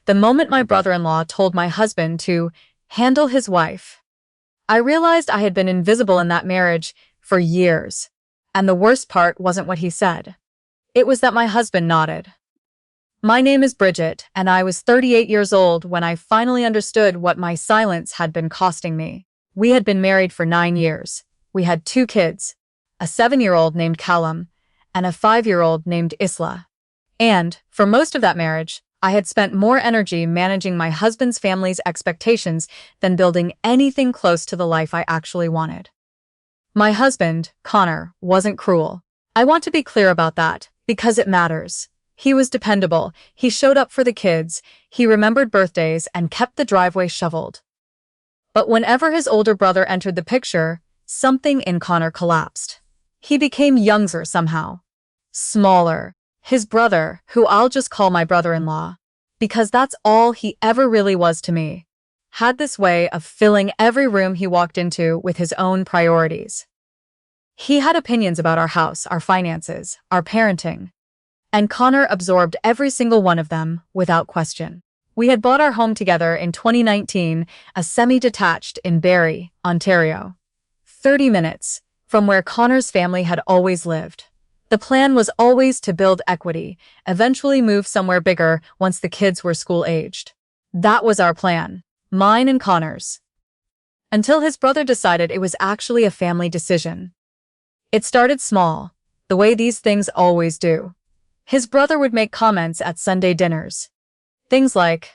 The moment my brother-in-law told my husband to handle his wife, I realized I had been invisible in that marriage for years. And the worst part wasn't what he said. It was that my husband nodded. My name is Bridget, and I was 38 years old when I finally understood what my silence had been costing me. We had been married for 9 years. We had 2 kids, a 7-year-old named Callum and a 5-year-old named Isla. And, for most of that marriage, I had spent more energy managing my husband's family's expectations than building anything close to the life I actually wanted. My husband, Connor, wasn't cruel. I want to be clear about that, because it matters. He was dependable, he showed up for the kids, he remembered birthdays and kept the driveway shoveled. But whenever his older brother entered the picture, something in Connor collapsed. He became younger somehow. Smaller. His brother, who I'll just call my brother-in-law, because that's all he ever really was to me, had this way of filling every room he walked into with his own priorities. He had opinions about our house, our finances, our parenting, and Connor absorbed every single one of them without question. We had bought our home together in 2019, a semi-detached in Barrie, Ontario, 30 minutes from where Connor's family had always lived. The plan was always to build equity, eventually move somewhere bigger once the kids were school-aged. That was our plan, mine and Connor's. Until his brother decided it was actually a family decision. It started small, the way these things always do. His brother would make comments at Sunday dinners. Things like,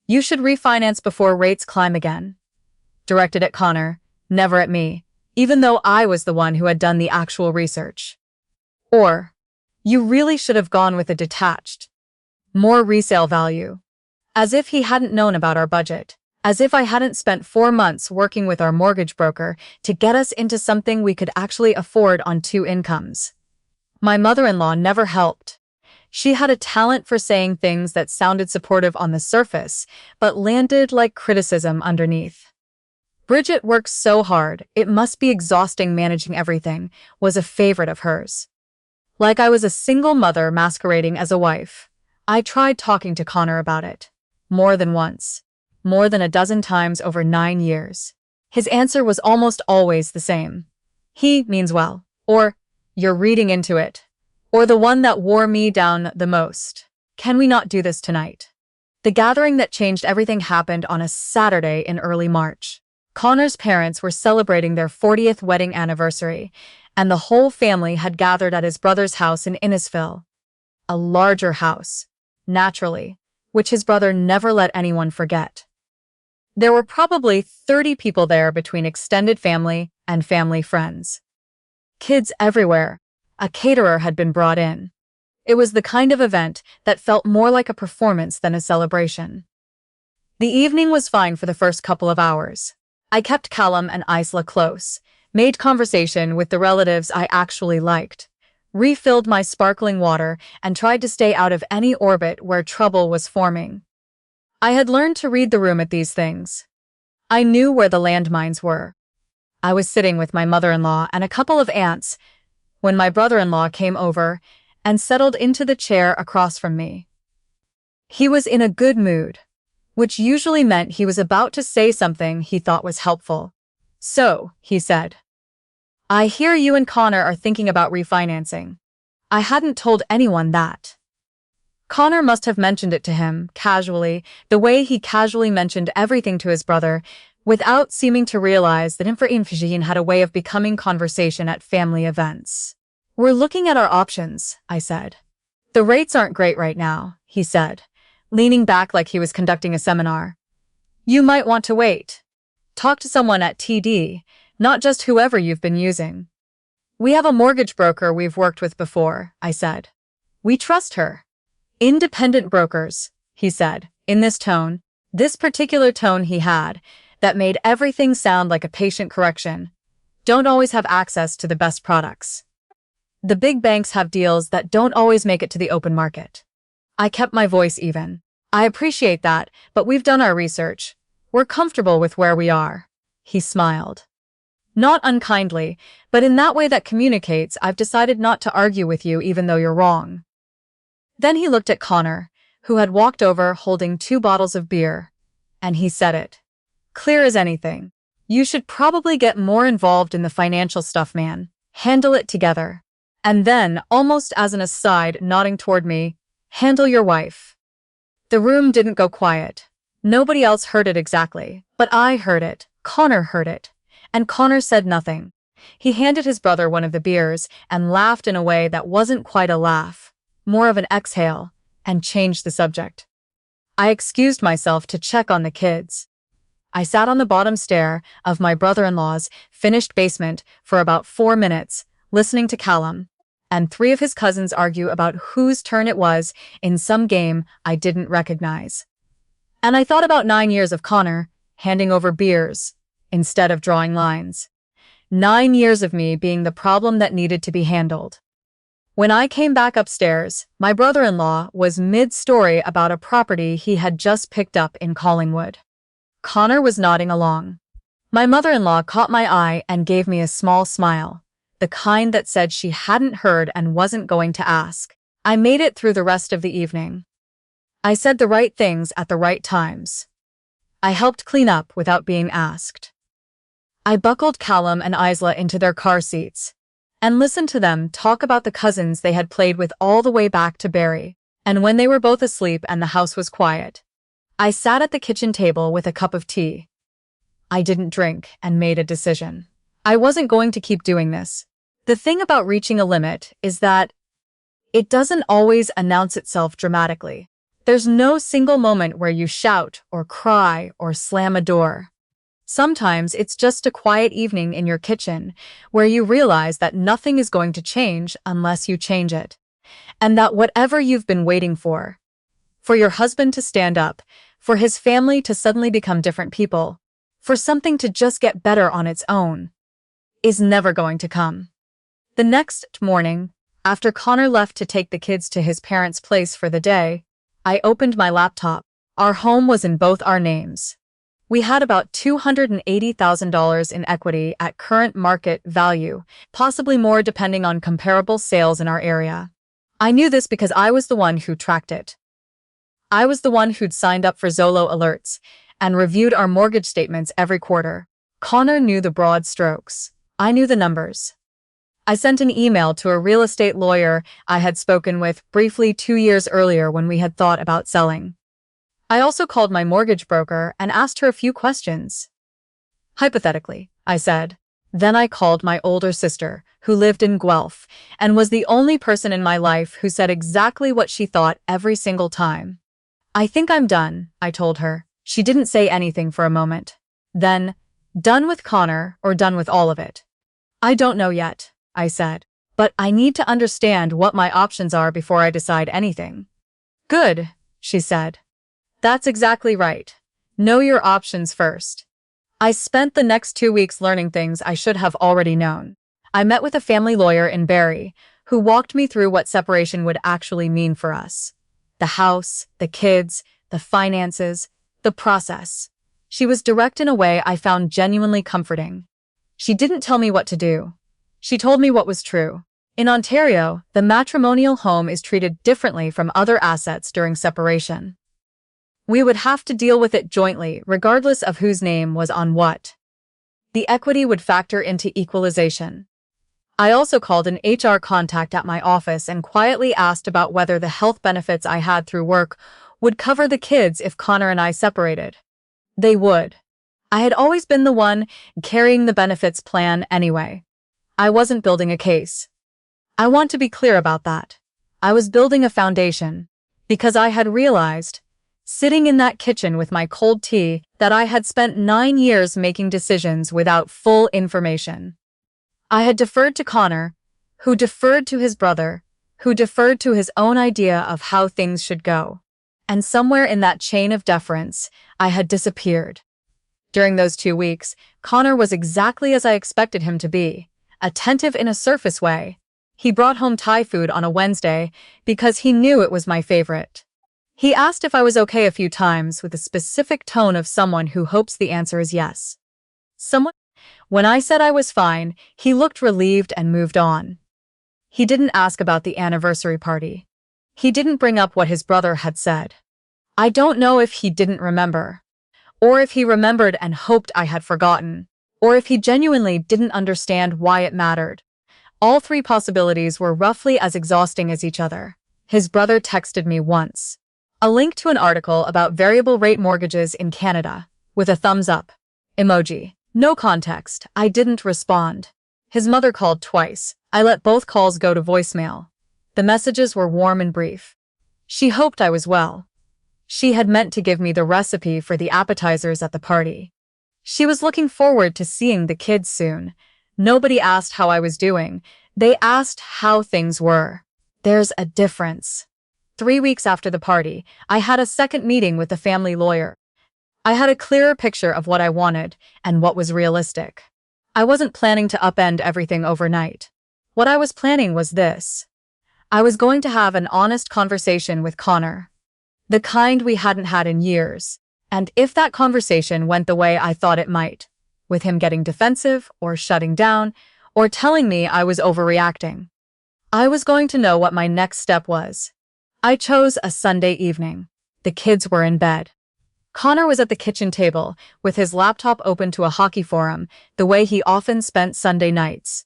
"You should refinance before rates climb again," directed at Connor, never at me, even though I was the one who had done the actual research. Or, "You really should have gone with a detached, more resale value." As if he hadn't known about our budget. As if I hadn't spent 4 months working with our mortgage broker to get us into something we could actually afford on 2 incomes. My mother-in-law never helped. She had a talent for saying things that sounded supportive on the surface, but landed like criticism underneath. "Bridget works so hard, it must be exhausting managing everything," was a favorite of hers. Like I was a single mother masquerading as a wife. I tried talking to Connor about it. More than once. More than a dozen times over 9 years. His answer was almost always the same. "He means well," or "You're reading into it," or the one that wore me down the most, "Can we not do this tonight?" The gathering that changed everything happened on a Saturday in early March. Connor's parents were celebrating their 40th wedding anniversary, and the whole family had gathered at his brother's house in Innisfil. A larger house, naturally, which his brother never let anyone forget. There were probably 30 people there between extended family and family friends. Kids everywhere. A caterer had been brought in. It was the kind of event that felt more like a performance than a celebration. The evening was fine for the first couple of hours. I kept Callum and Isla close, made conversation with the relatives I actually liked, refilled my sparkling water, and tried to stay out of any orbit where trouble was forming. I had learned to read the room at these things. I knew where the landmines were. I was sitting with my mother-in-law and a couple of aunts when my brother-in-law came over and settled into the chair across from me. He was in a good mood, which usually meant he was about to say something he thought was helpful. "So," he said, "I hear you and Connor are thinking about refinancing." I hadn't told anyone that. Connor must have mentioned it to him, casually, the way he casually mentioned everything to his brother, without seeming to realize that Infragine had a way of becoming conversation at family events. "We're looking at our options," I said. "The rates aren't great right now," he said, leaning back like he was conducting a seminar. "You might want to wait. Talk to someone at TD, not just whoever you've been using." "We have a mortgage broker we've worked with before," I said. "We trust her." "Independent brokers," he said, in this tone, this particular tone he had, that made everything sound like a patient correction, "don't always have access to the best products. The big banks have deals that don't always make it to the open market." I kept my voice even. "I appreciate that, but we've done our research. We're comfortable with where we are." He smiled. Not unkindly, but in that way that communicates I've decided not to argue with you even though you're wrong. Then he looked at Connor, who had walked over holding 2 bottles of beer, and he said it. Clear as anything. You should probably get more involved in the financial stuff, man. Handle it together. And then, almost as an aside, nodding toward me, handle your wife. The room didn't go quiet. Nobody else heard it exactly, but I heard it. Connor heard it. And Connor said nothing. He handed his brother one of the beers and laughed in a way that wasn't quite a laugh, more of an exhale, and changed the subject. I excused myself to check on the kids. I sat on the bottom stair of my brother-in-law's finished basement for about 4 minutes, listening to Callum and 3 of his cousins argue about whose turn it was in some game I didn't recognize. And I thought about 9 years of Connor handing over beers instead of drawing lines. 9 years of me being the problem that needed to be handled. When I came back upstairs, my brother-in-law was mid-story about a property he had just picked up in Collingwood. Connor was nodding along. My mother-in-law caught my eye and gave me a small smile, the kind that said she hadn't heard and wasn't going to ask. I made it through the rest of the evening. I said the right things at the right times. I helped clean up without being asked. I buckled Callum and Isla into their car seats and listened to them talk about the cousins they had played with all the way back to Barrie, and when they were both asleep and the house was quiet, I sat at the kitchen table with a cup of tea. I didn't drink and made a decision. I wasn't going to keep doing this. The thing about reaching a limit is that it doesn't always announce itself dramatically. There's no single moment where you shout or cry or slam a door. Sometimes it's just a quiet evening in your kitchen where you realize that nothing is going to change unless you change it. And that whatever you've been waiting for your husband to stand up, for his family to suddenly become different people, for something to just get better on its own, is never going to come. The next morning, after Connor left to take the kids to his parents' place for the day, I opened my laptop. Our home was in both our names. We had about $280,000 in equity at current market value, possibly more depending on comparable sales in our area. I knew this because I was the one who tracked it. I was the one who'd signed up for Zolo alerts and reviewed our mortgage statements every quarter. Connor knew the broad strokes. I knew the numbers. I sent an email to a real estate lawyer I had spoken with briefly 2 years earlier when we had thought about selling. I also called my mortgage broker and asked her a few questions. Hypothetically, I said. Then I called my older sister, who lived in Guelph, and was the only person in my life who said exactly what she thought every single time. I think I'm done, I told her. She didn't say anything for a moment. Then, done with Connor or done with all of it? I don't know yet, I said, but I need to understand what my options are before I decide anything. Good, she said. That's exactly right. Know your options first. I spent the next 2 weeks learning things I should have already known. I met with a family lawyer in Barrie who walked me through what separation would actually mean for us. The house, the kids, the finances, the process. She was direct in a way I found genuinely comforting. She didn't tell me what to do. She told me what was true. In Ontario, the matrimonial home is treated differently from other assets during separation. We would have to deal with it jointly, regardless of whose name was on what. The equity would factor into equalization. I also called an HR contact at my office and quietly asked about whether the health benefits I had through work would cover the kids if Connor and I separated. They would. I had always been the one carrying the benefits plan anyway. I wasn't building a case. I want to be clear about that. I was building a foundation, because I had realized, sitting in that kitchen with my cold tea, that I had spent 9 years making decisions without full information. I had deferred to Connor, who deferred to his brother, who deferred to his own idea of how things should go. And somewhere in that chain of deference, I had disappeared. During those 2 weeks, Connor was exactly as I expected him to be, attentive in a surface way. He brought home Thai food on a Wednesday because he knew it was my favorite. He asked if I was okay a few times with a specific tone of someone who hopes the answer is yes. When I said I was fine, he looked relieved and moved on. He didn't ask about the anniversary party. He didn't bring up what his brother had said. I don't know if he didn't remember, or if he remembered and hoped I had forgotten, or if he genuinely didn't understand why it mattered. All three possibilities were roughly as exhausting as each other. His brother texted me once. A link to an article about variable rate mortgages in Canada, with a thumbs up emoji. No context. I didn't respond. His mother called twice. I let both calls go to voicemail. The messages were warm and brief. She hoped I was well. She had meant to give me the recipe for the appetizers at the party. She was looking forward to seeing the kids soon. Nobody asked how I was doing. They asked how things were. There's a difference. 3 weeks after the party, I had a second meeting with the family lawyer. I had a clearer picture of what I wanted and what was realistic. I wasn't planning to upend everything overnight. What I was planning was this. I was going to have an honest conversation with Connor, the kind we hadn't had in years, and if that conversation went the way I thought it might, with him getting defensive or shutting down or telling me I was overreacting, I was going to know what my next step was. I chose a Sunday evening. The kids were in bed. Connor was at the kitchen table, with his laptop open to a hockey forum, the way he often spent Sunday nights.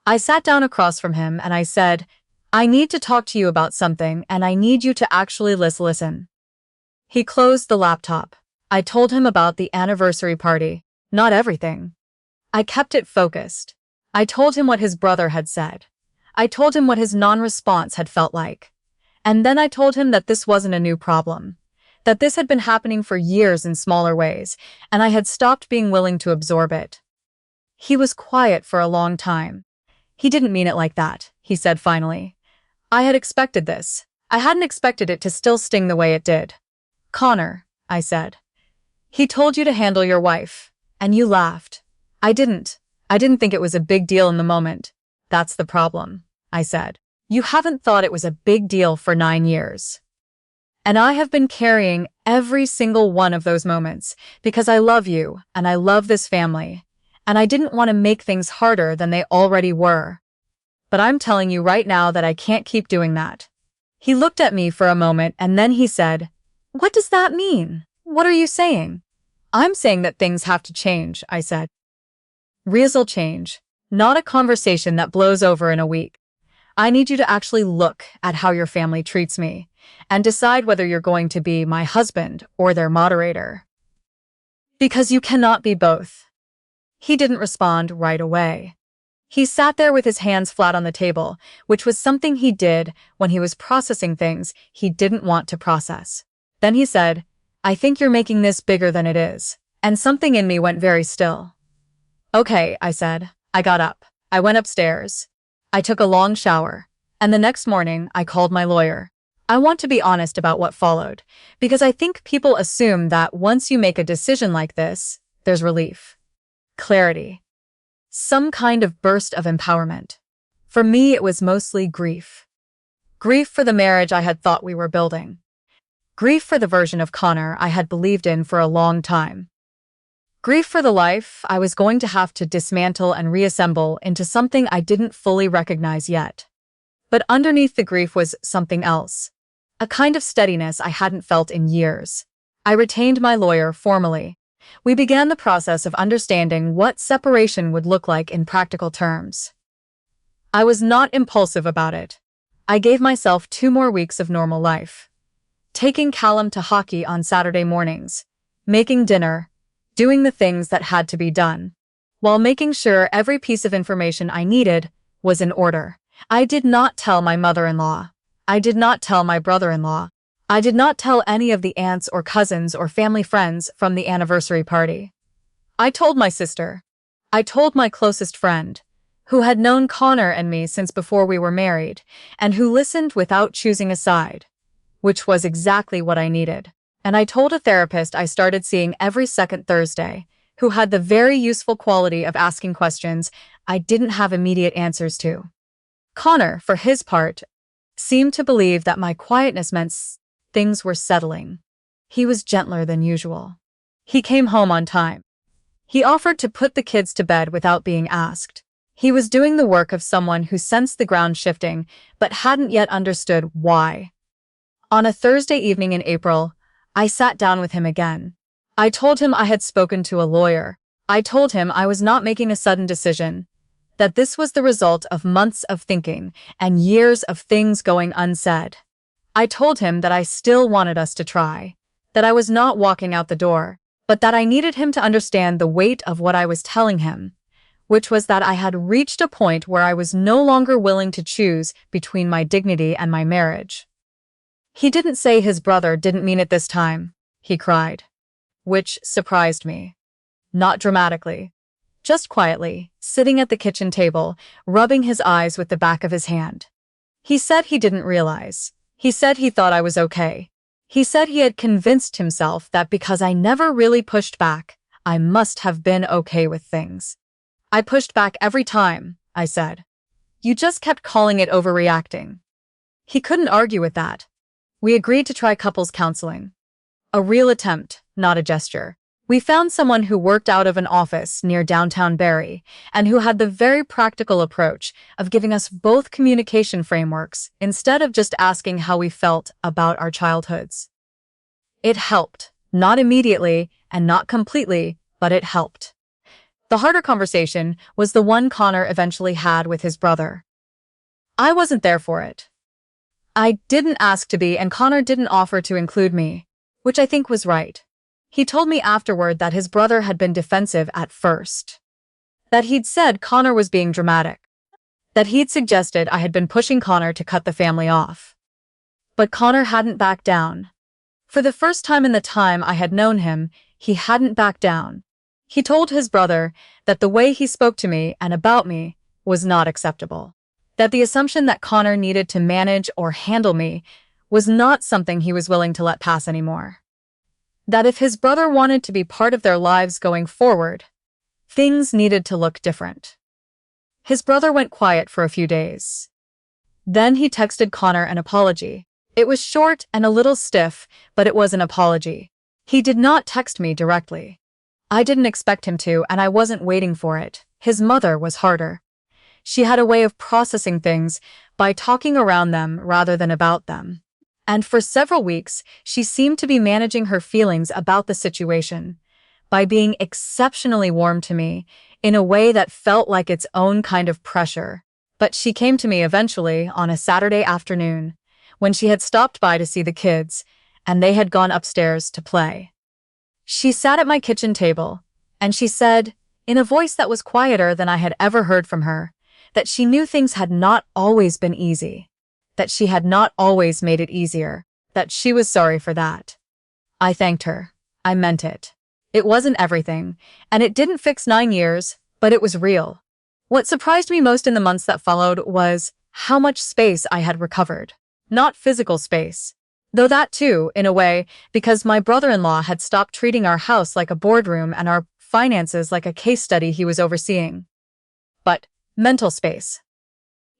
I sat down across from him and I said, I need to talk to you about something and I need you to actually listen. He closed the laptop. I told him about the anniversary party, not everything. I kept it focused. I told him what his brother had said. I told him what his non-response had felt like. And then I told him that this wasn't a new problem, that this had been happening for years in smaller ways, and I had stopped being willing to absorb it. He was quiet for a long time. He didn't mean it like that, he said finally. I had expected this. I hadn't expected it to still sting the way it did. Connor, I said. He told you to handle your wife, and you laughed. I didn't. I didn't think it was a big deal in the moment. That's the problem, I said. You haven't thought it was a big deal for 9 years. And I have been carrying every single one of those moments because I love you and I love this family, and I didn't want to make things harder than they already were. But I'm telling you right now that I can't keep doing that. He looked at me for a moment and then he said, What does that mean? What are you saying? I'm saying that things have to change, I said. Real change, not a conversation that blows over in a week. I need you to actually look at how your family treats me and decide whether you're going to be my husband or their moderator. Because you cannot be both. He didn't respond right away. He sat there with his hands flat on the table, which was something he did when he was processing things he didn't want to process. Then he said, I think you're making this bigger than it is. And something in me went very still. Okay, I said. I got up. I went upstairs. I took a long shower. And the next morning, I called my lawyer. I want to be honest about what followed, because I think people assume that once you make a decision like this, there's relief, clarity, some kind of burst of empowerment. For me, it was mostly grief. Grief for the marriage I had thought we were building. Grief for the version of Connor I had believed in for a long time. Grief for the life I was going to have to dismantle and reassemble into something I didn't fully recognize yet. But underneath the grief was something else, a kind of steadiness I hadn't felt in years. I retained my lawyer formally. We began the process of understanding what separation would look like in practical terms. I was not impulsive about it. I gave myself 2 more weeks of normal life. Taking Callum to hockey on Saturday mornings, making dinner, doing the things that had to be done, while making sure every piece of information I needed was in order. I did not tell my mother-in-law. I did not tell my brother-in-law. I did not tell any of the aunts or cousins or family friends from the anniversary party. I told my sister. I told my closest friend, who had known Connor and me since before we were married, and who listened without choosing a side, which was exactly what I needed. And I told a therapist I started seeing every second Thursday, who had the very useful quality of asking questions I didn't have immediate answers to. Connor, for his part, seemed to believe that my quietness meant things were settling. He was gentler than usual. He came home on time. He offered to put the kids to bed without being asked. He was doing the work of someone who sensed the ground shifting but hadn't yet understood why. On a Thursday evening in April, I sat down with him again. I told him I had spoken to a lawyer. I told him I was not making a sudden decision, that this was the result of months of thinking and years of things going unsaid. I told him that I still wanted us to try, that I was not walking out the door, but that I needed him to understand the weight of what I was telling him, which was that I had reached a point where I was no longer willing to choose between my dignity and my marriage. He didn't say his brother didn't mean it this time, he cried, which surprised me. Not dramatically, just quietly, sitting at the kitchen table, rubbing his eyes with the back of his hand. He said he didn't realize. He said he thought I was okay. He said he had convinced himself that because I never really pushed back, I must have been okay with things. I pushed back every time, I said. You just kept calling it overreacting. He couldn't argue with that. We agreed to try couples counseling. A real attempt, not a gesture. We found someone who worked out of an office near downtown Barrie and who had the very practical approach of giving us both communication frameworks instead of just asking how we felt about our childhoods. It helped, not immediately and not completely, but it helped. The harder conversation was the one Connor eventually had with his brother. I wasn't there for it. I didn't ask to be, and Connor didn't offer to include me, which I think was right. He told me afterward that his brother had been defensive at first. That he'd said Connor was being dramatic. That he'd suggested I had been pushing Connor to cut the family off. But Connor hadn't backed down. For the first time in the time I had known him, he hadn't backed down. He told his brother that the way he spoke to me and about me was not acceptable. That the assumption that Connor needed to manage or handle me was not something he was willing to let pass anymore. That if his brother wanted to be part of their lives going forward, things needed to look different. His brother went quiet for a few days. Then he texted Connor an apology. It was short and a little stiff, but it was an apology. He did not text me directly. I didn't expect him to, and I wasn't waiting for it. His mother was harder. She had a way of processing things by talking around them rather than about them. And for several weeks, she seemed to be managing her feelings about the situation by being exceptionally warm to me in a way that felt like its own kind of pressure. But she came to me eventually on a Saturday afternoon when she had stopped by to see the kids and they had gone upstairs to play. She sat at my kitchen table and she said, in a voice that was quieter than I had ever heard from her, that she knew things had not always been easy. That she had not always made it easier, that she was sorry for that. I thanked her. I meant it. It wasn't everything, and it didn't fix 9 years, but it was real. What surprised me most in the months that followed was how much space I had recovered. Not physical space, though that too, in a way, because my brother-in-law had stopped treating our house like a boardroom and our finances like a case study he was overseeing. But mental space.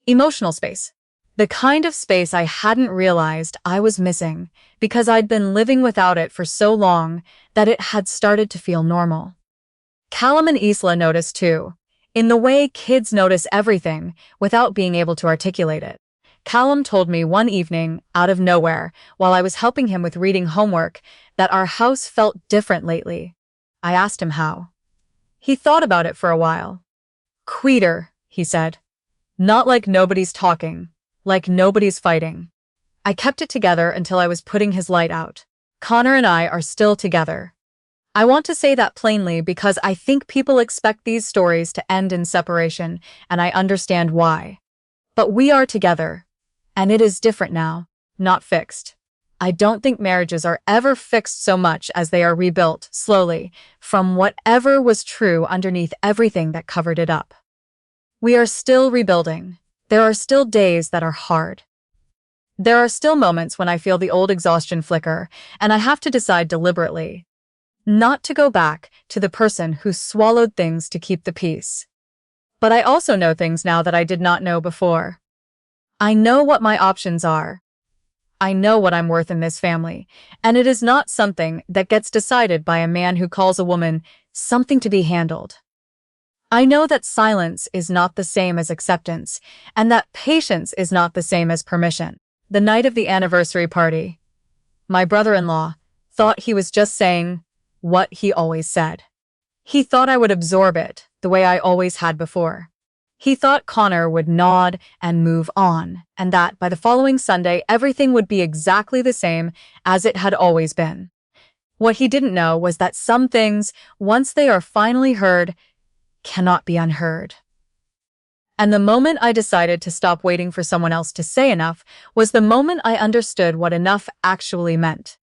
Emotional space. The kind of space I hadn't realized I was missing because I'd been living without it for so long that it had started to feel normal. Callum and Isla noticed too, in the way kids notice everything without being able to articulate it. Callum told me one evening, out of nowhere, while I was helping him with reading homework, that our house felt different lately. I asked him how. He thought about it for a while. Quieter, he said. Not like nobody's talking. Like nobody's fighting. I kept it together until I was putting his light out. Connor and I are still together. I want to say that plainly because I think people expect these stories to end in separation, and I understand why. But we are together, and it is different now, not fixed. I don't think marriages are ever fixed so much as they are rebuilt, slowly, from whatever was true underneath everything that covered it up. We are still rebuilding. There are still days that are hard. There are still moments when I feel the old exhaustion flicker, and I have to decide deliberately not to go back to the person who swallowed things to keep the peace. But I also know things now that I did not know before. I know what my options are. I know what I'm worth in this family, and it is not something that gets decided by a man who calls a woman something to be handled. I know that silence is not the same as acceptance, and that patience is not the same as permission. The night of the anniversary party, My brother-in-law thought he was just saying what he always said. He thought I would absorb it the way I always had before. He thought Connor would nod and move on, and that by the following Sunday everything would be exactly the same as it had always been. What he didn't know was that some things, once they are finally heard, cannot be unheard. And the moment I decided to stop waiting for someone else to say enough was the moment I understood what enough actually meant.